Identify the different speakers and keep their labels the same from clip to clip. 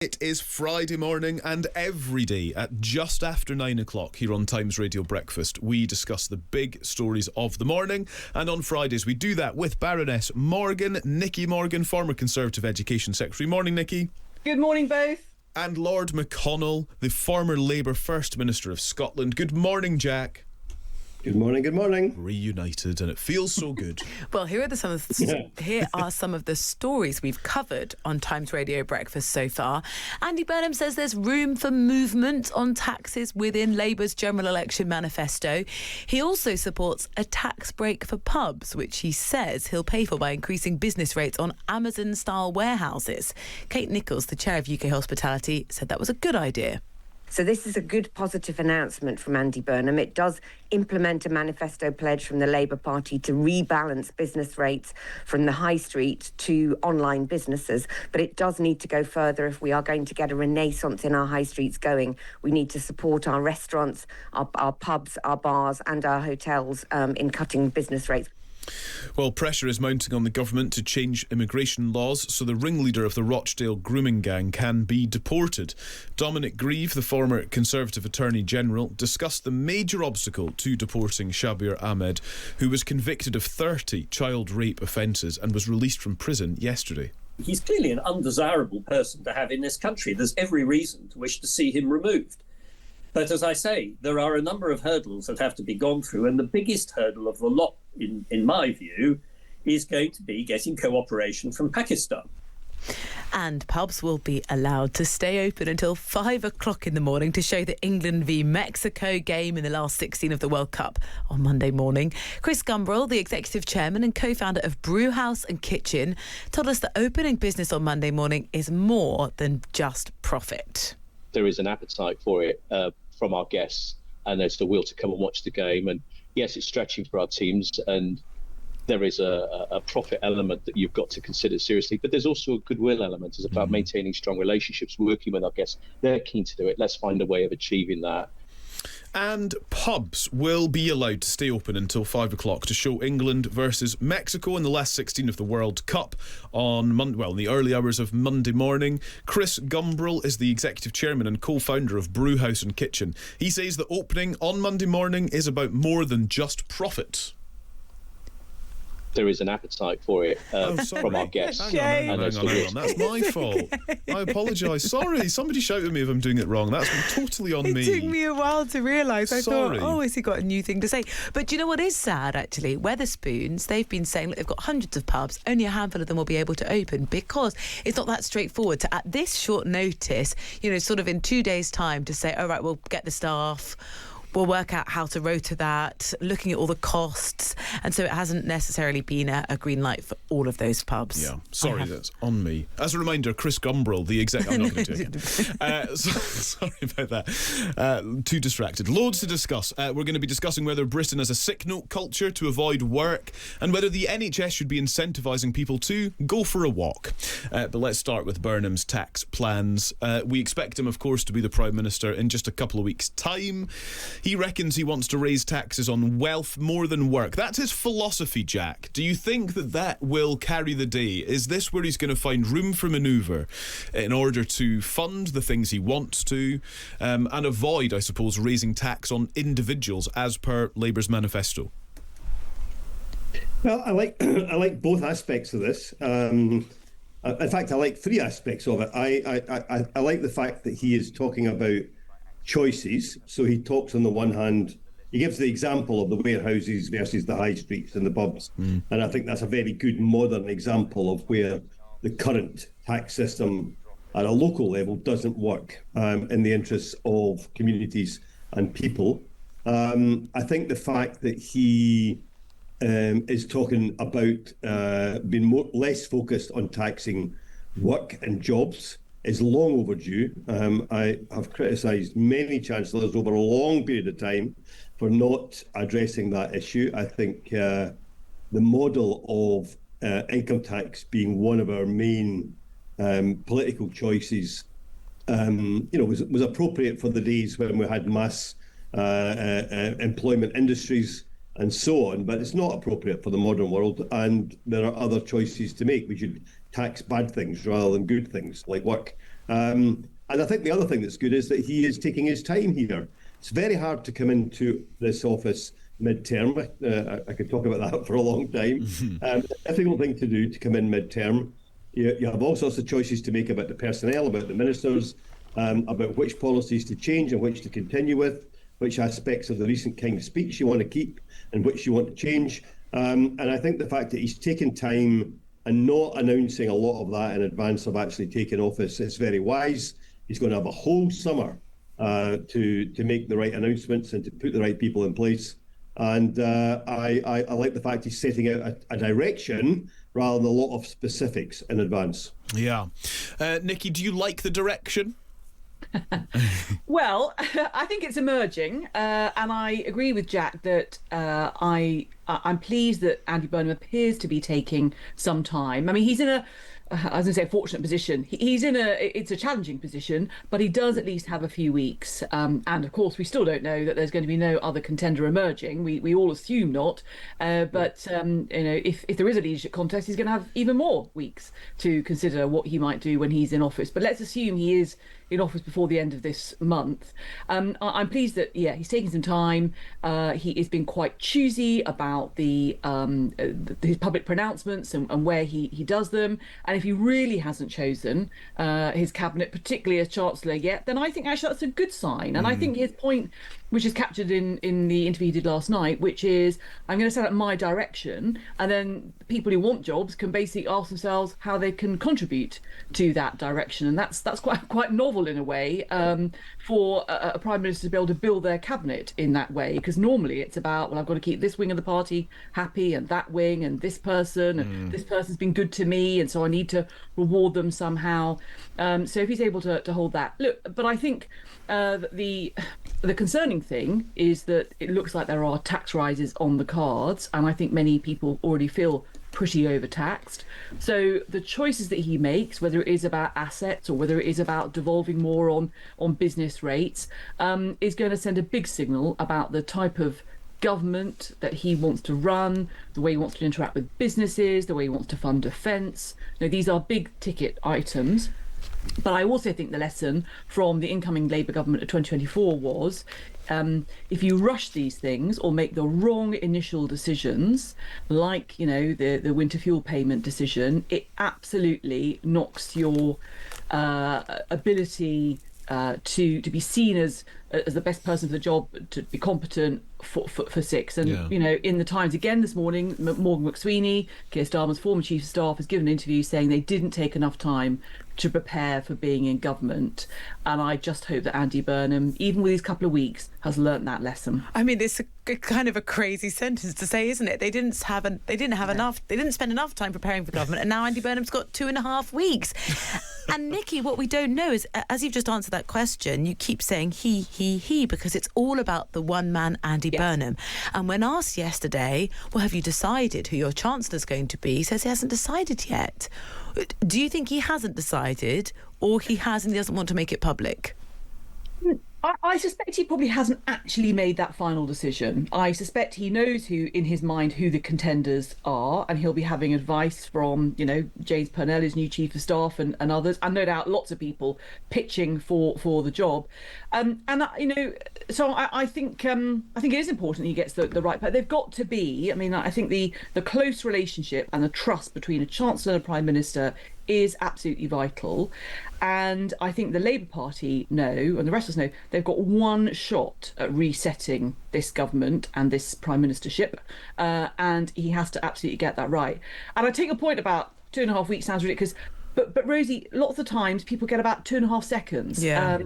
Speaker 1: It is Friday morning, and every day at just after 9 o'clock here on Times Radio Breakfast, we discuss the big stories of the morning. And on Fridays, we do that with Baroness Morgan, Nicky Morgan, former Conservative Education Secretary. Morning, Nicky.
Speaker 2: Good morning, both.
Speaker 1: And Lord McConnell, the former Labour First Minister of Scotland. Good morning, Jack.
Speaker 3: Good morning, good morning.
Speaker 1: Reunited, and it feels so good.
Speaker 4: Well, here are some of the stories we've covered on Times Radio Breakfast so far. Andy Burnham says there's room for movement on taxes within Labour's general election manifesto. He also supports a tax break for pubs, which he says he'll pay for by increasing business rates on Amazon-style warehouses. Kate Nichols, the chair of UK Hospitality, said that was a good idea.
Speaker 5: So this is a good positive announcement from Andy Burnham. It does implement a manifesto pledge from the Labour Party to rebalance business rates from the high street to online businesses. But it does need to go further if we are going to get a renaissance in our high streets going. We need to support our restaurants, our pubs, our bars and our hotels in cutting business rates.
Speaker 1: Well, pressure is mounting on the government to change immigration laws so the ringleader of the Rochdale grooming gang can be deported. Dominic Grieve, the former Conservative Attorney General, discussed the major obstacle to deporting Shabir Ahmed, who was convicted of 30 child rape offences and was released from prison yesterday.
Speaker 6: He's clearly an undesirable person to have in this country. There's every reason to wish to see him removed. But as I say, there are a number of hurdles that have to be gone through, and the biggest hurdle of the lot, in my view, is going to be getting cooperation from Pakistan.
Speaker 4: And pubs will be allowed to stay open until 5 o'clock in the morning to show the England v Mexico game in the last 16 of the World Cup on Monday morning. Chris Gumbrell, the executive chairman and co-founder of Brewhouse and Kitchen, told us that opening business on Monday morning is more than just profit.
Speaker 7: There is an appetite for it from our guests, and there's the will to come and watch the game. And yes, it's stretching for our teams, and there is a profit element that you've got to consider seriously. But there's also a goodwill element. It's about maintaining strong relationships, working with our guests. They're keen to do it. Let's find a way of achieving that.
Speaker 1: And pubs will be allowed to stay open until 5 o'clock to show England versus Mexico in the last 16 of the World Cup on in the early hours of Monday morning. Chris Gumbrell is the executive chairman and co-founder of Brewhouse and Kitchen. He says the opening on Monday morning is about more than just profit.
Speaker 7: There is an appetite for it from our guests.
Speaker 1: Hang on. That's my fault. I apologise. Sorry, somebody shout at me if I'm doing it wrong. That's totally on me.
Speaker 4: It took me a while to realise. I thought, has he got a new thing to say? But do you know what is sad, actually? Wetherspoons, they've been saying, look, they've got hundreds of pubs, only a handful of them will be able to open because it's not that straightforward to, at this short notice, sort of in 2 days' time to say, all right, we'll get the staff, we'll work out how to rota that, looking at all the costs. And so it hasn't necessarily been a green light for all of those pubs.
Speaker 1: Yeah, sorry, that's on me. As a reminder, Chris Gumbrell, the exec... I'm not going to do it again. Sorry about that. Too distracted. Loads to discuss. We're going to be discussing whether Britain has a sick note culture to avoid work and whether the NHS should be incentivising people to go for a walk. But let's start with Burnham's tax plans. We expect him, of course, to be the Prime Minister in just a couple of weeks' time. He reckons he wants to raise taxes on wealth more than work. That's his philosophy, Jack. Do you think that will carry the day? Is this where he's going to find room for manoeuvre in order to fund the things he wants to and avoid, I suppose, raising tax on individuals as per Labour's manifesto?
Speaker 3: Well, I like both aspects of this. In fact, I like three aspects of it. I like the fact that he is talking about choices. So he talks on the one hand, he gives the example of the warehouses versus the high streets and the pubs. And I think that's a very good modern example of where the current tax system at a local level doesn't work in the interests of communities and people. I think the fact that he is talking about being less focused on taxing work and jobs is long overdue. I have criticised many chancellors over a long period of time for not addressing that issue. I think the model of income tax being one of our main political choices, was appropriate for the days when we had mass employment industries and so on, but it's not appropriate for the modern world, and there are other choices to make. We should tax bad things rather than good things like work And I think the other thing that's good is that he is taking his time here. It's very hard to come into this office mid-term. I could talk about that for a long time. It's a difficult thing to do, to come in mid-term. You have all sorts of choices to make about the personnel, about the ministers, about which policies to change and which to continue with, which aspects of the recent kind of speech you want to keep and which you want to change. And I think the fact that he's taken time and not announcing a lot of that in advance of actually taking office is very wise. He's going to have a whole summer to make the right announcements and to put the right people in place. And I like the fact he's setting out a direction rather than a lot of specifics in advance.
Speaker 1: Yeah. Nikki, do you like the direction?
Speaker 2: Well, I think it's emerging, and I agree with Jack that I'm pleased that Andy Burnham appears to be taking some time. I mean, he's in a fortunate position. It's a challenging position, but he does at least have a few weeks. And of course, we still don't know that there's going to be no other contender emerging. We all assume not. But if there is a leadership contest, he's going to have even more weeks to consider what he might do when he's in office. But let's assume he is in office before the end of this month. I'm pleased that he's taking some time. He has been quite choosy about his public pronouncements and where he does them. And if he really hasn't chosen his cabinet, particularly as Chancellor yet, then I think actually that's a good sign. And I think his point, which is captured in the interview he did last night, which is, I'm going to set up my direction, and then people who want jobs can basically ask themselves how they can contribute to that direction. And that's quite novel in a way for a Prime Minister to be able to build their cabinet in that way, because normally it's about, well, I've got to keep this wing of the party happy and that wing and this person and this person's been good to me, and so I need to reward them somehow. So if he's able to hold that. Look, but I think the concerning thing is that it looks like there are tax rises on the cards, and I think many people already feel pretty overtaxed. So the choices that he makes, whether it is about assets or whether it is about devolving more on business rates, is going to send a big signal about the type of government that he wants to run, the way he wants to interact with businesses, the way he wants to fund defence. These are big ticket items. But I also think the lesson from the incoming Labour government of 2024 was, if you rush these things or make the wrong initial decisions, like the winter fuel payment decision, it absolutely knocks your ability to be seen as the best person for the job, to be competent for six. And in the Times again this morning, Morgan McSweeney, Keir Starmer's former chief of staff, has given an interview saying they didn't take enough time to prepare for being in government. And I just hope that Andy Burnham, even with these couple of weeks, has learnt that lesson.
Speaker 4: I mean, it's kind of a crazy sentence to say, isn't it? They didn't spend enough time preparing for government, and now Andy Burnham's got 2.5 weeks. And Nikki, what we don't know is, as you've just answered that question, you keep saying he, because it's all about the one man, Andy Burnham. And when asked yesterday, well, have you decided who your Chancellor's going to be? He says he hasn't decided yet. Do you think he hasn't decided, or he has and he doesn't want to make it public?
Speaker 2: I suspect he probably hasn't actually made that final decision. I suspect he knows in his mind who the contenders are, and he'll be having advice from, James Purnell, his new chief of staff, and others, and no doubt lots of people pitching for the job. So I think it is important he gets the right. But they've got to be. I mean, I think the close relationship and the trust between a Chancellor and a Prime Minister is absolutely vital. And I think the Labour Party know, and the rest of us know, they've got one shot at resetting this government and this Prime Ministership, and he has to absolutely get that right. And I take your point about 2.5 weeks sounds ridiculous, but Rosie, lots of times people get about 2.5 seconds. I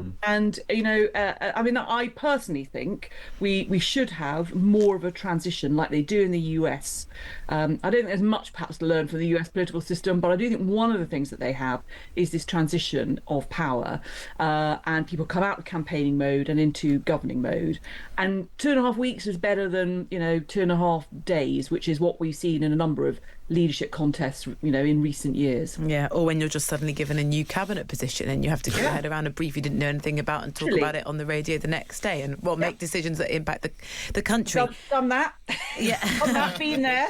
Speaker 2: personally think we should have more of a transition like they do in the US. I don't think there's much perhaps to learn from the US political system, but I do think one of the things that they have is this transition of power, and people come out of campaigning mode and into governing mode. And 2.5 weeks is better than 2.5 days, which is what we've seen in a number of leadership contests, in recent years.
Speaker 4: Yeah, or when you're just suddenly given a new cabinet position and you have to get your head around a brief you didn't know anything about and talk about it on the radio the next day, and make decisions that impact the country.
Speaker 2: Done that.
Speaker 4: Yeah.
Speaker 2: Done that, been there.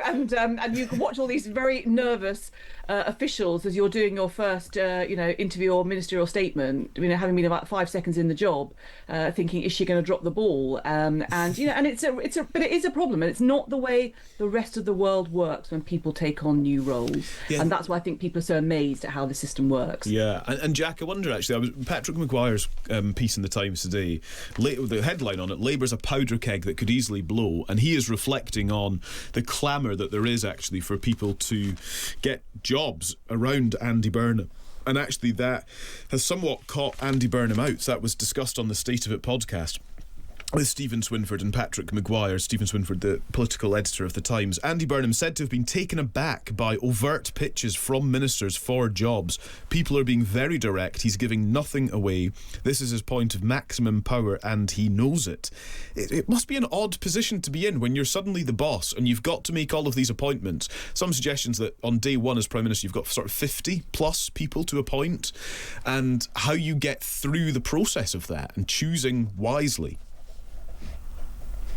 Speaker 2: And you can watch all these very nervous officials as you're doing your first, interview or ministerial statement. Having been about 5 seconds in the job, thinking, is she going to drop the ball? And but it is a problem, and it's not the way the rest of the world works when people take on new roles. Yeah. And that's why I think people are so amazed at how the system works.
Speaker 1: Yeah, and Jack, I wonder actually, Patrick Maguire's piece in the Times today, the headline on it, Labour's a powder keg that could easily blow, and he is reflecting on the clamour that there is actually for people to get jobs around Andy Burnham. And actually that has somewhat caught Andy Burnham out. That was discussed on the State of It podcast with Stephen Swinford and Patrick Maguire. Stephen Swinford, the political editor of The Times. Andy Burnham said to have been taken aback by overt pitches from ministers for jobs. People are being very direct. He's giving nothing away. This is his point of maximum power, and he knows it. It must be an odd position to be in when you're suddenly the boss and you've got to make all of these appointments. Some suggestions that on day one as Prime Minister you've got sort of 50 plus people to appoint, and how you get through the process of that and choosing wisely.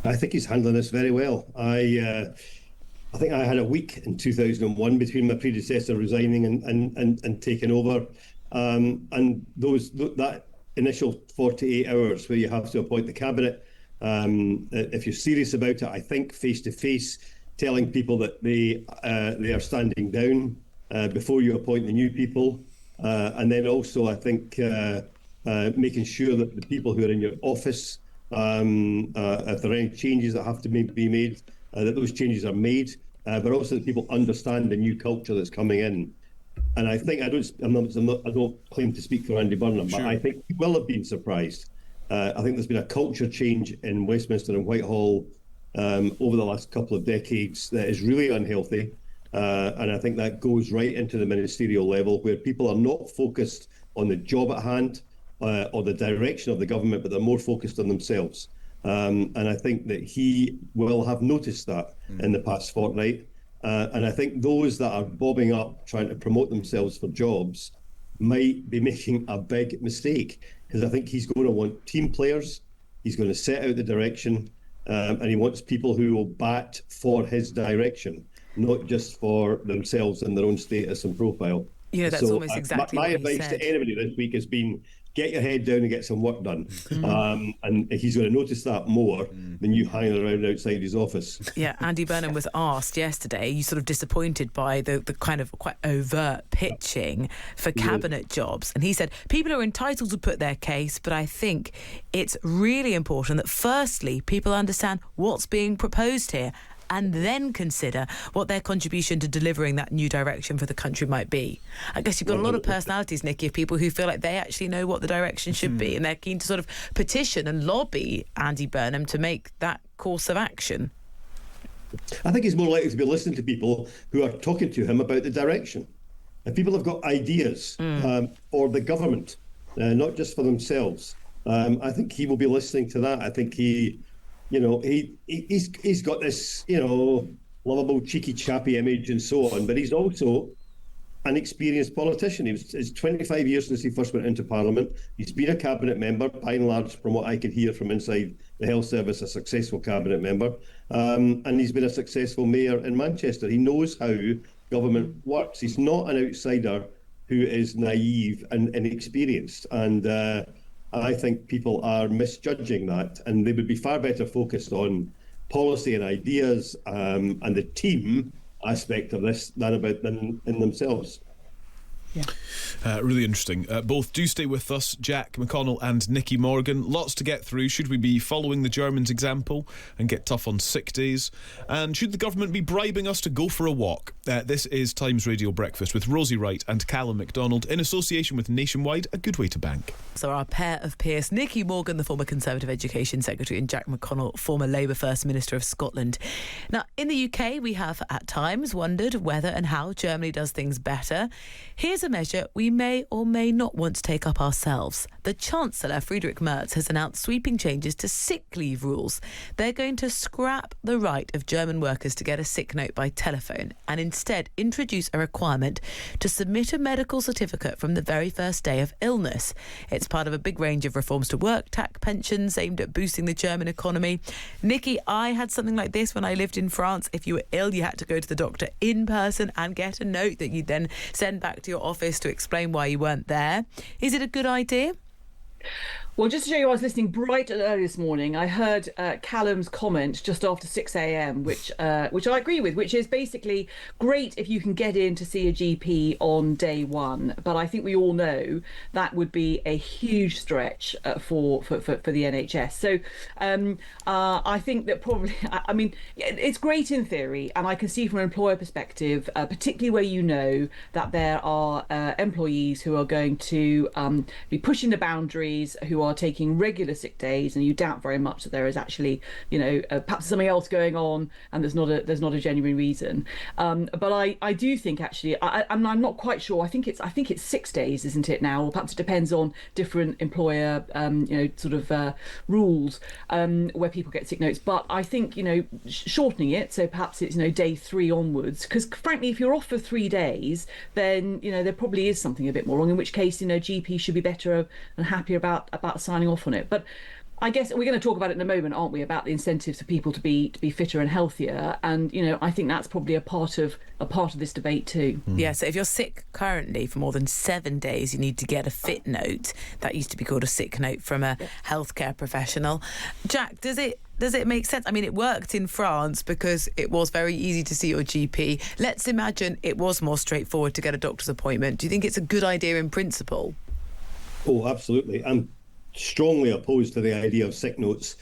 Speaker 3: I think he's handling this very well. I think I had a week in 2001 between my predecessor resigning and taking over, and that initial 48 hours where you have to appoint the cabinet. If you're serious about it, I think face to face, telling people that they are standing down before you appoint the new people, and then also I think making sure that the people who are in your office, if there are any changes that have to be made, that those changes are made, but also that people understand the new culture that's coming in. And I think I don't claim to speak for Andy Burnham, but I think he will have been surprised. I think there's been a culture change in Westminster and Whitehall over the last couple of decades that is really unhealthy, and I think that goes right into the ministerial level, where people are not focused on the job at hand or the direction of the government, but they're more focused on themselves. And I think that he will have noticed that in the past fortnight. And I think those that are bobbing up trying to promote themselves for jobs might be making a big mistake, because I think he's going to want team players. He's going to set out the direction, and he wants people who will bat for his direction, not just for themselves and their own status and profile.
Speaker 4: Yeah, that's almost exactly
Speaker 3: my
Speaker 4: what he
Speaker 3: advice
Speaker 4: said.
Speaker 3: to anybody this week has been, get your head down and get some work done. And he's going to notice that more than you hanging around outside his office.
Speaker 4: Yeah, Andy Burnham was asked yesterday, you sort of disappointed by the kind of quite overt pitching for cabinet jobs. And he said, people are entitled to put their case, but I think it's really important that firstly, people understand what's being proposed here, and then consider what their contribution to delivering that new direction for the country might be. I guess you've got a lot of personalities, Nikki, of people who feel like they actually know what the direction should be, and they're keen to sort of petition and lobby Andy Burnham to make that course of action.
Speaker 3: I think he's more likely to be listening to people who are talking to him about the direction. If people have got ideas for the government, not just for themselves, I think he will be listening to that. I think he's got this, lovable, cheeky, chappy image and so on, but he's also an experienced politician. It's 25 years since he first went into Parliament. He's been a cabinet member, by and large, from what I could hear from inside the health service, a successful cabinet member, and he's been a successful mayor in Manchester. He knows how government works. He's not an outsider who is naive and inexperienced, and I think people are misjudging that, and they would be far better focused on policy and ideas and the team aspect of this than in themselves.
Speaker 4: Yeah.
Speaker 1: Really interesting. Both do stay with us, Jack McConnell and Nicky Morgan. Lots to get through. Should we be following the Germans' example and get tough on sick days? And should the government be bribing us to go for a walk? This is Times Radio Breakfast with Rosie Wright and Calum Macdonald in association with Nationwide, a good way to bank.
Speaker 4: So our pair of peers, Nicky Morgan, the former Conservative Education Secretary, and Jack McConnell, former Labour First Minister of Scotland. Now, in the UK, we have at times wondered whether and how Germany does things better. Here's a measure we may or may not want to take up ourselves. The Chancellor, Friedrich Merz, has announced sweeping changes to sick leave rules. They're going to scrap the right of German workers to get a sick note by telephone and instead introduce a requirement to submit a medical certificate from the very first day of illness. It's part of a big range of reforms to work tax pensions aimed at boosting the German economy. Nikki, I had something like this when I lived in France. If you were ill, you had to go to the doctor in person and get a note that you'd then send back to your office to explain why you weren't there. Is it a good idea?
Speaker 2: Well, just to show you, I was listening bright and early this morning. I heard Calum's comment just after 6 a.m, which I agree with, which is basically great if you can get in to see a GP on day one. But I think we all know that would be a huge stretch for the NHS. So I think that probably, I mean, it's great in theory. And I can see from an employer perspective, particularly where you know that there are employees who are going to be pushing the boundaries, who are taking regular sick days, and you doubt very much that there is actually, perhaps something else going on, and there's not a genuine reason. But I do think actually, I'm not quite sure. I think it's 6 days, isn't it now? Or perhaps it depends on different employer, rules where people get sick notes. But I think shortening it, so perhaps it's day 3 onwards. Because frankly, if you're off for 3 days, then there probably is something a bit more wrong. In which case, GP should be better and happier about signing off on it. But I guess we're going to talk about it in a moment, aren't we, about the incentives for people to be fitter and healthier, and I think that's probably a part of this debate too.
Speaker 4: Yeah, so if you're sick currently for more than 7 days, you need to get a fit note. That used to be called a sick note from a healthcare professional. Jack, does it make sense? I mean, it worked in France because it was very easy to see your GP. Let's imagine it was more straightforward to get a doctor's appointment. Do you think it's a good idea in principle?
Speaker 3: Oh, absolutely. I'm strongly opposed to the idea of sick notes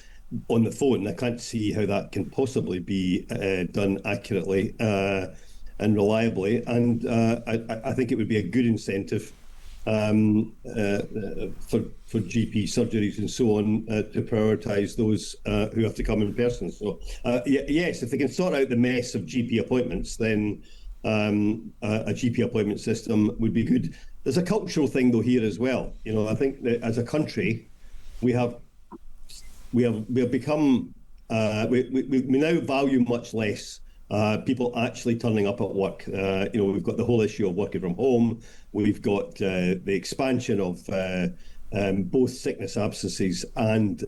Speaker 3: on the phone. I can't see how that can possibly be done accurately and reliably. And I think it would be a good incentive for GP surgeries and so on to prioritise those who have to come in person. So yes, if they can sort out the mess of GP appointments, then a GP appointment system would be good. There's a cultural thing though here as well. I think that as a country, we have become we now value much less people actually turning up at work. We've got the whole issue of working from home. We've got the expansion of both sickness absences and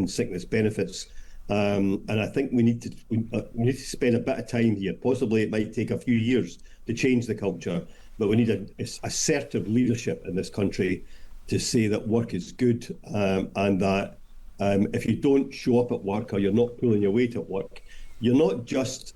Speaker 3: sickness benefits. And I think we need to spend a bit of time here. Possibly it might take a few years to change the culture, but we need assertive leadership in this country to say that work is good, and that if you don't show up at work or you're not pulling your weight at work, you're not just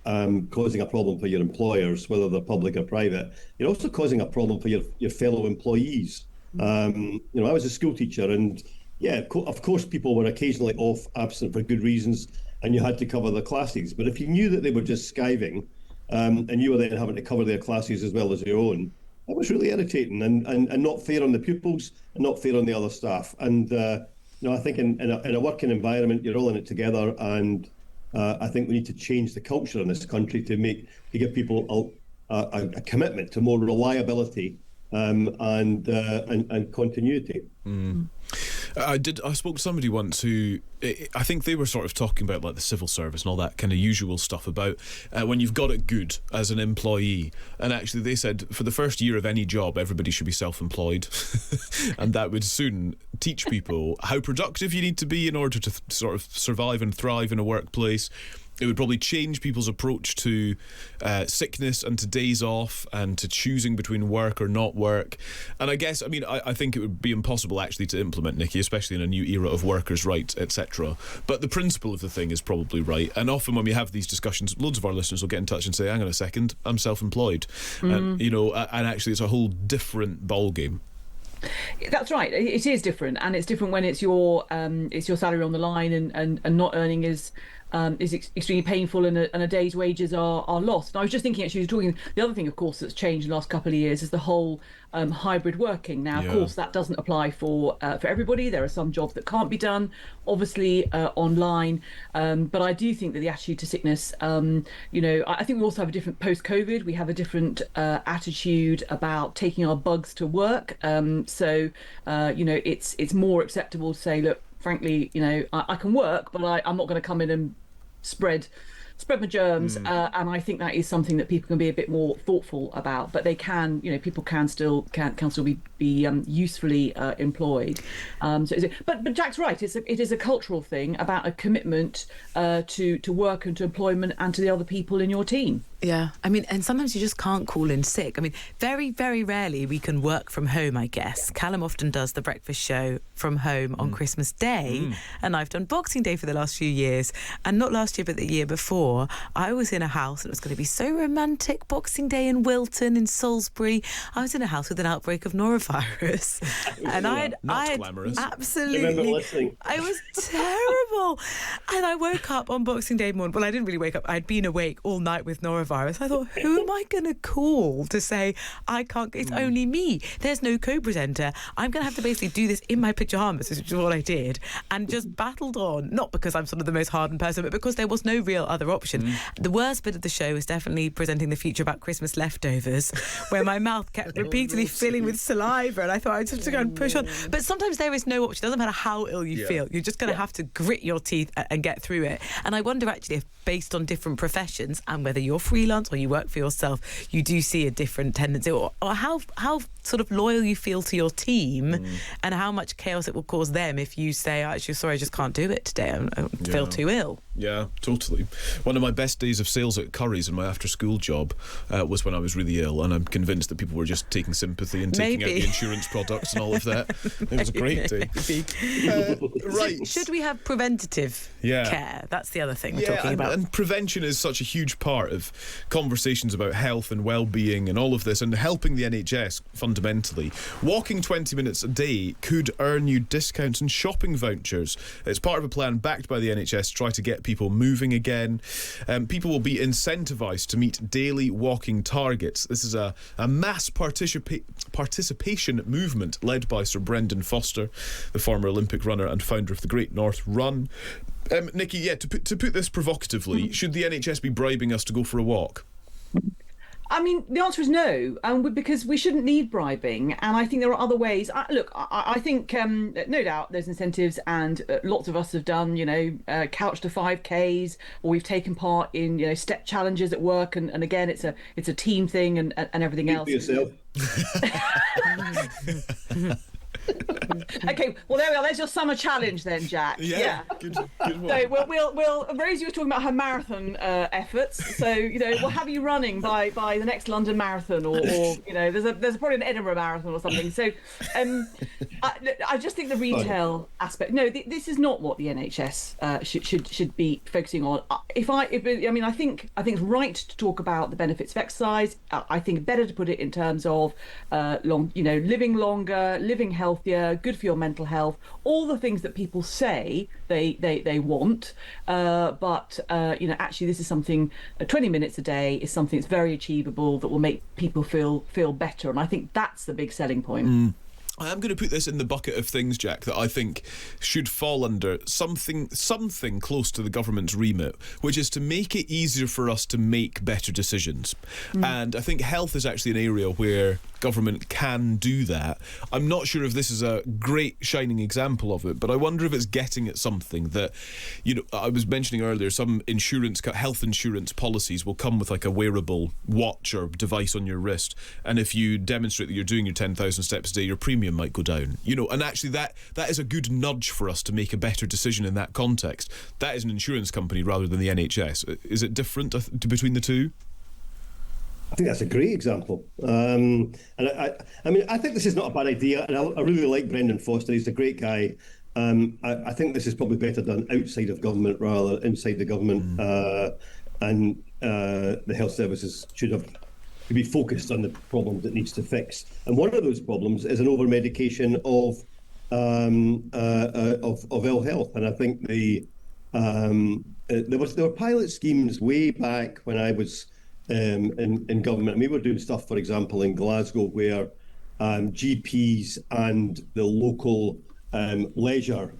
Speaker 3: causing a problem for your employers, whether they're public or private. You're also causing a problem for your fellow employees. I was a school teacher, and of course people were occasionally off, absent for good reasons, and you had to cover the classes. But if you knew that they were just skiving, and you were then having to cover their classes as well as your own, that was really irritating and not fair on the pupils and not fair on the other staff. And I think in a working environment, you're all in it together, and I think we need to change the culture in this country to give people a commitment to more reliability and continuity.
Speaker 1: I spoke to somebody once who I think they were sort of talking about like the civil service and all that kind of usual stuff about when you've got it good as an employee, and actually they said for the first year of any job everybody should be self-employed and that would soon teach people how productive you need to be in order to sort of survive and thrive in a workplace. It would probably change people's approach to sickness and to days off and to choosing between work or not work. And I guess, I think it would be impossible actually to implement, Nikki, especially in a new era of workers' rights, etc. But the principle of the thing is probably right. And often when we have these discussions, loads of our listeners will get in touch and say, hang on a second, I'm self-employed. And actually it's a whole different ballgame.
Speaker 2: That's right. It is different, and it's different when it's your salary on the line and not earning as is extremely painful, and a day's wages are lost. And I was just thinking, actually, the other thing, of course, that's changed in the last couple of years is the whole hybrid working. Now, of course, that doesn't apply for everybody. There are some jobs that can't be done, obviously, online. But I do think that the attitude to sickness, I think we also have a different post-COVID. We have a different attitude about taking our bugs to work. It's more acceptable to say, look, frankly, I can work, but I'm not going to come in and spread my germs, and I think that is something that people can be a bit more thoughtful about. But they can, people can still be usefully employed. But Jack's right. It is a cultural thing about a commitment to work and to employment and to the other people in your team.
Speaker 4: Yeah, I mean, and sometimes you just can't call in sick. I mean, very, very rarely we can work from home, I guess. Calum often does the breakfast show from home on Christmas Day, and I've done Boxing Day for the last few years. And not last year, but the year before, I was in a house, and it was going to be so romantic, Boxing Day in Wilton, in Salisbury. I was in a house with an outbreak of norovirus. And I had absolutely... It was terrible. And I woke up on Boxing Day morning. Well, I didn't really wake up. I'd been awake all night with norovirus. I thought, who am I going to call to say I can't? It's only me. There's no co-presenter. I'm going to have to basically do this in my pyjamas, which is what I did, and just battled on. Not because I'm sort of the most hardened person, but because there was no real other option. The worst bit of the show was definitely presenting the feature about Christmas leftovers, where my mouth kept repeatedly filling with saliva, and I thought I'd just have to go and push on. But sometimes there is no option. It doesn't matter how ill you feel. You're just going to have to grit your teeth and get through it. And I wonder actually if, based on different professions and whether you're freelance or you work for yourself, you do see a different tendency, or how sort of loyal you feel to your team, and how much chaos it will cause them if you say, actually, sorry, I just can't do it today. I feel too ill.
Speaker 1: Yeah, totally. One of my best days of sales at Curry's in my after-school job was when I was really ill, and I'm convinced that people were just taking sympathy and taking out the insurance products and all of that. It was a great day. Right.
Speaker 4: Should we have preventative care? That's the other thing we're talking about.
Speaker 1: And prevention is such a huge part of conversations about health and well-being and all of this, and helping the NHS fundamentally. Walking 20 minutes a day could earn you discounts and shopping vouchers. It's part of a plan backed by the NHS to try to get people moving again. People will be incentivised to meet daily walking targets. This is a mass participation movement led by Sir Brendan Foster, the former Olympic runner and founder of the Great North Run. Nikki, to put this provocatively, should the NHS be bribing us to go for a walk?
Speaker 2: I mean, the answer is no, because we shouldn't need bribing, and I think there are other ways. I think no doubt there's incentives, and lots of us have done, couch to 5Ks, or we've taken part in, step challenges at work, and again, it's a team thing and everything else.
Speaker 3: Yourself.
Speaker 2: Okay, well there we are. There's your summer challenge then, Jack.
Speaker 1: Yeah. Good one.
Speaker 2: So we'll Rosie was talking about her marathon efforts. So we'll have you running by the next London marathon, or there's probably an Edinburgh marathon or something. So I just think the retail aspect. No, this is not what the NHS should be focusing on. I think it's right to talk about the benefits of exercise. I think better to put it in terms of living longer, living healthier, good for your mental health, all the things that people say they want, but actually this is something, 20 minutes a day is something that's very achievable, that will make people feel better, and I think that's the big selling point.
Speaker 1: I am going to put this in the bucket of things, Jack, that I think should fall under something close to the government's remit, which is to make it easier for us to make better decisions. And I think health is actually an area where government can do that. I'm not sure if this is a great shining example of it, but I wonder if it's getting at something that, I was mentioning earlier, some health insurance policies will come with like a wearable watch or device on your wrist, and if you demonstrate that you're doing your 10,000 steps a day, your premium might go down. And actually that is a good nudge for us to make a better decision in that context. That is an insurance company rather than the NHS. Is it different between the two?
Speaker 3: I think that's a great example. And I think this is not a bad idea, and I really like Brendan Foster. He's a great guy. I think this is probably better done outside of government rather than inside the government. And the health services should be focused on the problems it needs to fix. And one of those problems is an over-medication of ill health. And I think the There were pilot schemes way back when I was in government. We were doing stuff, for example, in Glasgow, where GPs and the local leisure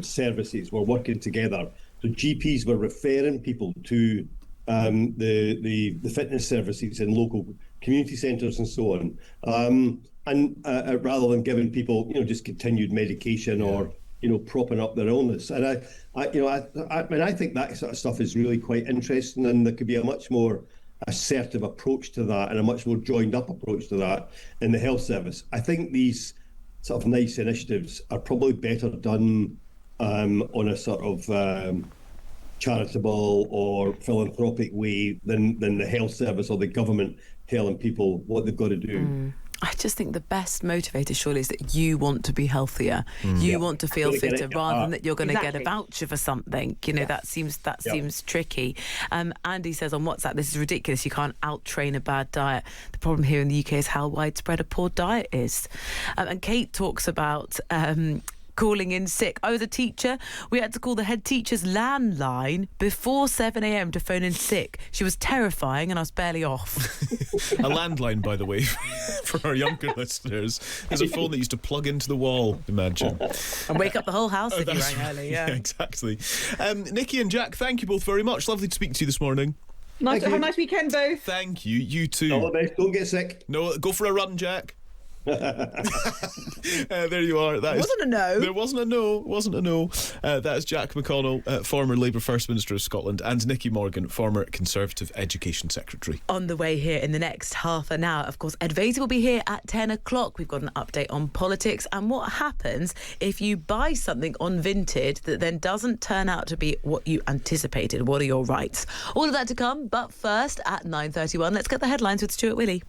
Speaker 3: services were working together. So GPs were referring people to the fitness services in local community centres and so on, and rather than giving people, just continued medication or propping up their illness. And I think that sort of stuff is really quite interesting, and there could be a much more assertive approach to that and a much more joined up approach to that in the health service. I think these sort of nice initiatives are probably better done on a sort of charitable or philanthropic way than the health service or the government telling people what they've got to do.
Speaker 4: I just think the best motivator surely is that you want to be healthier. You want to feel fitter rather than that you're going to get a voucher for something. That seems tricky. Andy says on WhatsApp, this is ridiculous. You can't out-train a bad diet. The problem here in the UK is how widespread a poor diet is. And Kate talks about calling in sick. I was a teacher. We had to call the head teacher's landline before 7 a.m. to phone in sick. She was terrifying and I was barely off.
Speaker 1: A landline, by the way, for our younger listeners, is a phone that used to plug into the wall, imagine.
Speaker 4: And wake up the whole house if you rang early. Yeah,
Speaker 1: exactly. Nikki and Jack, thank you both very much. Lovely to speak to you this morning.
Speaker 2: Have a nice weekend, both.
Speaker 1: Thank you. You too.
Speaker 3: All the best. Don't get sick.
Speaker 1: No, go for a run, Jack. There you are. That
Speaker 4: wasn't a no.
Speaker 1: There wasn't a no. Wasn't a no. That is Jack McConnell, former Labour First Minister of Scotland, and Nicky Morgan, former Conservative Education Secretary.
Speaker 4: On the way here in the next half an hour, of course, Ed Vaizey will be here at 10 o'clock. We've got an update on politics and what happens if you buy something on Vinted that then doesn't turn out to be what you anticipated. What are your rights? All of that to come, but first at 9:31, let's get the headlines with Stuart Willey.